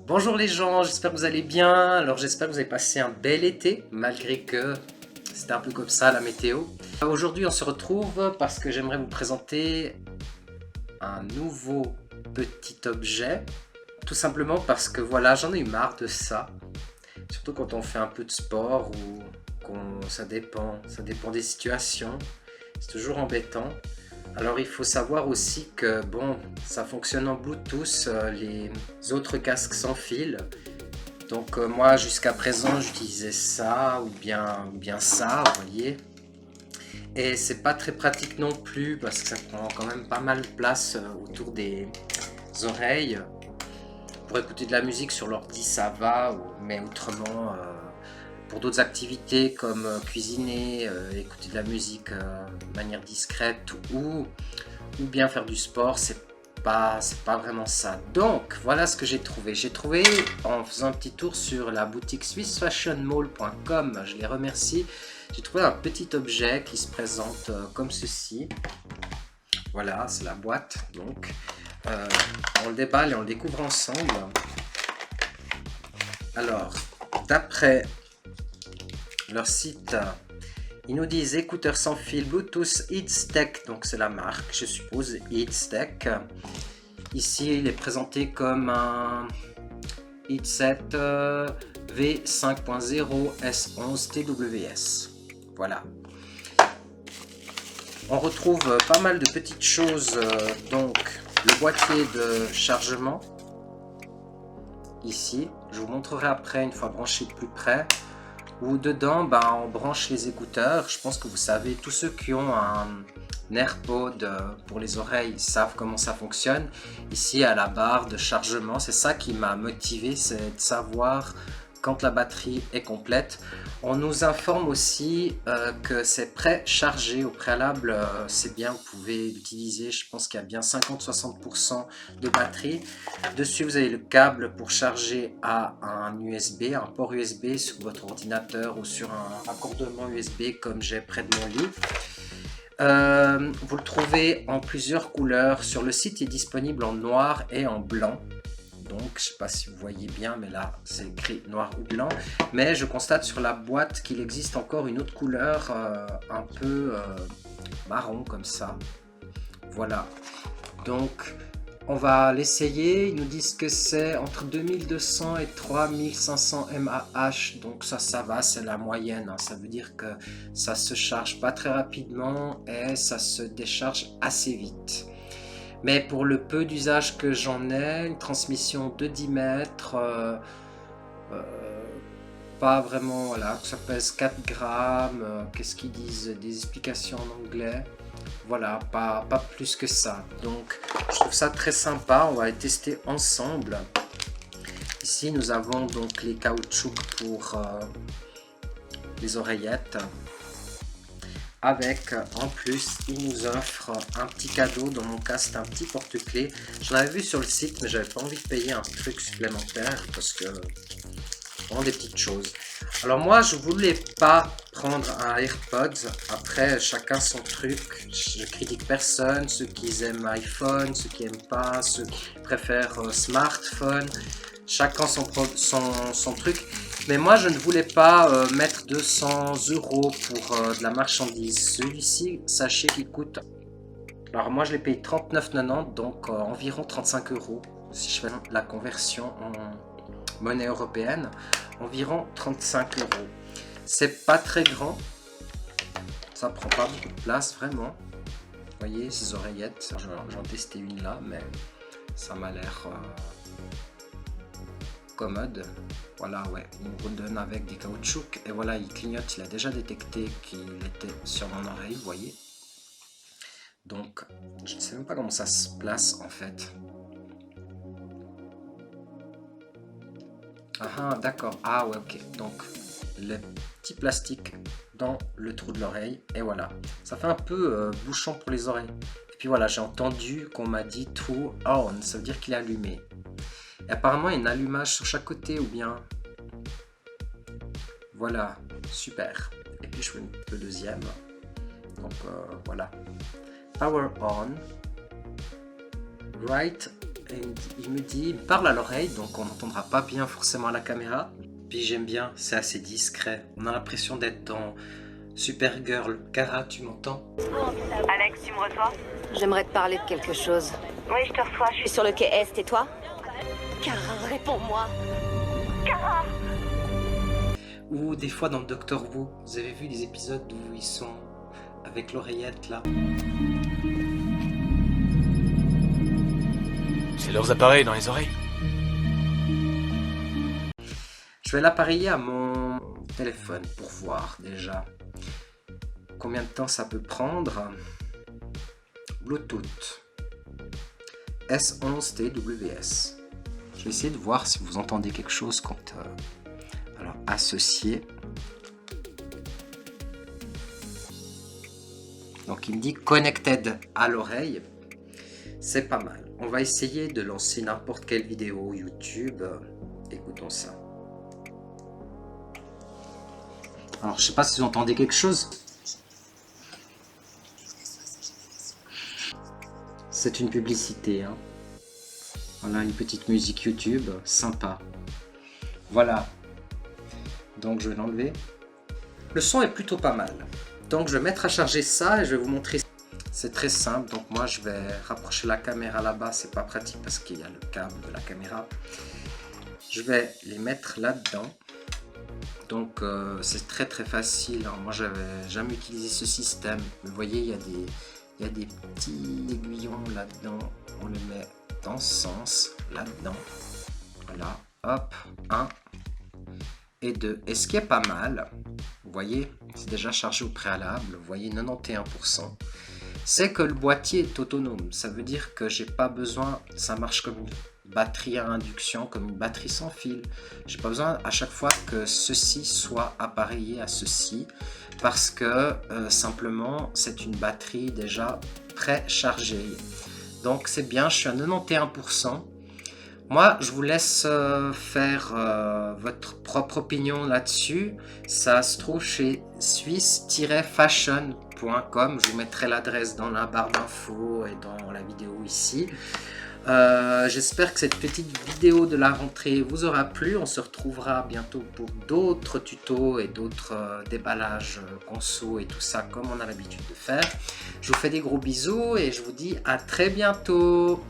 Bonjour les gens, j'espère que vous allez bien. Alors j'espère que vous avez passé un bel été, malgré que c'était un peu comme ça la météo. Aujourd'hui on se retrouve parce que j'aimerais vous présenter un nouveau petit objet. Tout simplement parce que voilà, j'en ai eu marre de ça. Surtout quand on fait un peu de sport ou ça dépend des situations. C'est toujours embêtant. Alors il faut savoir aussi que bon, ça fonctionne en Bluetooth, les autres casques sans fil. Donc moi jusqu'à présent j'utilisais ça ou bien ça, vous voyez. Et c'est pas très pratique non plus parce que ça prend quand même pas mal de place autour des oreilles. Pour écouter de la musique sur l'ordi ça va, mais autrement pour d'autres activités comme cuisiner, écouter de la musique de manière discrète ou bien faire du sport, c'est pas vraiment ça. Donc voilà ce que j'ai trouvé. J'ai trouvé en faisant un petit tour sur la boutique swissfashionmall.com, je les remercie. J'ai trouvé un petit objet qui se présente comme ceci. Voilà, c'est la boîte. Donc on le déballe et on le découvre ensemble. Alors, d'après leur site, ils nous disent écouteurs sans fil Bluetooth Heatstech, donc c'est la marque, je suppose, Heatstech. Ici, il est présenté comme un headset V5.0 S11 TWS. Voilà. On retrouve pas mal de petites choses, donc le boîtier de chargement. Ici, je vous montrerai après une fois branché de plus près. Où dedans on branche les écouteurs. Je pense que vous savez, tous ceux qui ont un AirPod pour les oreilles savent comment ça fonctionne. Ici à la barre de chargement, c'est ça qui m'a motivé, c'est de savoir quand la batterie est complète. On nous informe aussi que c'est pré-chargé au préalable, c'est bien, vous pouvez l'utiliser. Je pense qu'il y a bien 50-60% de batterie. Dessus vous avez le câble pour charger à un USB, un port USB sur votre ordinateur ou sur un raccordement USB comme j'ai près de mon lit. Vous le trouvez en plusieurs couleurs. Sur le site, il est disponible en noir et en blanc. Donc, je ne sais pas si vous voyez bien, mais là, c'est écrit noir ou blanc. Mais je constate sur la boîte qu'il existe encore une autre couleur un peu marron comme ça. Voilà. Donc, on va l'essayer. Ils nous disent que c'est entre 2200 et 3500 mAh. Donc ça va, c'est la moyenne. Ça veut dire que ça se charge pas très rapidement et ça se décharge assez vite. Mais pour le peu d'usage que j'en ai, une transmission de 10 mètres, pas vraiment, voilà, ça pèse 4 grammes, qu'est-ce qu'ils disent, des explications en anglais. Voilà, pas plus que ça. Donc, je trouve ça très sympa. On va les tester ensemble. Ici, nous avons donc les caoutchoucs pour les oreillettes. Avec, en plus, ils nous offrent un petit cadeau. Dans mon cas, c'est un petit porte-clés. J'en avais vu sur le site, mais j'avais pas envie de payer un truc supplémentaire parce que vraiment des petites choses. Alors moi, je voulais pas prendre un AirPods. Après, chacun son truc. Je critique personne. Ceux qui aiment iPhone, ceux qui aiment pas, ceux qui préfèrent smartphone. Chacun son truc. Mais moi, je ne voulais pas mettre 200 € pour de la marchandise. Celui-ci, sachez qu'il coûte... Alors moi, je l'ai payé 39,90, donc environ 35 €. Si je fais la conversion en monnaie européenne, environ 35 €. C'est pas très grand, ça prend pas beaucoup de place vraiment. Vous voyez ces oreillettes, j'en testais une là, mais ça m'a l'air commode. Voilà, ouais, il me redonne avec des caoutchoucs et voilà, il clignote, il a déjà détecté qu'il était sur mon oreille, vous voyez. Donc, je ne sais même pas comment ça se place en fait. Ah, d'accord. Ah, ouais, ok. Donc, le petit plastique dans le trou de l'oreille. Et voilà. Ça fait un peu bouchon pour les oreilles. Et puis voilà, j'ai entendu qu'on m'a dit true on. Ça veut dire qu'il est allumé. Et apparemment, il y a un allumage sur chaque côté ou bien... Voilà. Super. Et puis, je fais le deuxième. Donc, voilà. Power on. Right Et il me parle à l'oreille, donc on n'entendra pas bien forcément à la caméra. Puis j'aime bien, c'est assez discret. On a l'impression d'être dans Supergirl. Kara, tu m'entends? Alex, tu me reçois? J'aimerais te parler de quelque chose. Oui, je te reçois, je suis Sur le quai Est, et toi? Kara, réponds-moi. Kara! Ou des fois dans Doctor Who, vous avez vu les épisodes où ils sont avec l'oreillette là? C'est leurs appareils dans les oreilles. Je vais l'appareiller à mon téléphone pour voir déjà combien de temps ça peut prendre. Bluetooth S11TWS. Je vais essayer de voir si vous entendez quelque chose quand alors associé. Donc il me dit connected à l'oreille. C'est pas mal. On va essayer de lancer n'importe quelle vidéo YouTube. Écoutons ça. Alors, je sais pas si vous entendez quelque chose. C'est une publicité, hein. Voilà, une petite musique YouTube, sympa. Voilà. Donc, je vais l'enlever. Le son est plutôt pas mal. Donc, je vais mettre à charger ça et je vais vous montrer. C'est très simple. Donc, moi, je vais rapprocher la caméra là-bas. C'est pas pratique parce qu'il y a le câble de la caméra. Je vais les mettre là-dedans. Donc c'est très facile, hein. Moi j'avais jamais utilisé ce système, vous voyez il y a des petits aiguillons là-dedans, on les met dans ce sens, là-dedans, voilà, hop, 1 et 2, et ce qui est pas mal, vous voyez, c'est déjà chargé au préalable, vous voyez 91%, c'est que le boîtier est autonome, ça veut dire que j'ai pas besoin, ça marche comme une batterie à induction, comme une batterie sans fil. J'ai pas besoin à chaque fois que ceci soit appareillé à ceci parce que simplement c'est une batterie déjà préchargée. Donc c'est bien, je suis à 91%. Moi, je vous laisse faire votre propre opinion là-dessus. Ça se trouve chez suisse-fashion.com. Je vous mettrai l'adresse dans la barre d'infos et dans la vidéo ici. J'espère que cette petite vidéo de la rentrée vous aura plu. On se retrouvera bientôt pour d'autres tutos et d'autres déballages conso et tout ça comme on a l'habitude de faire. Je vous fais des gros bisous et je vous dis à très bientôt.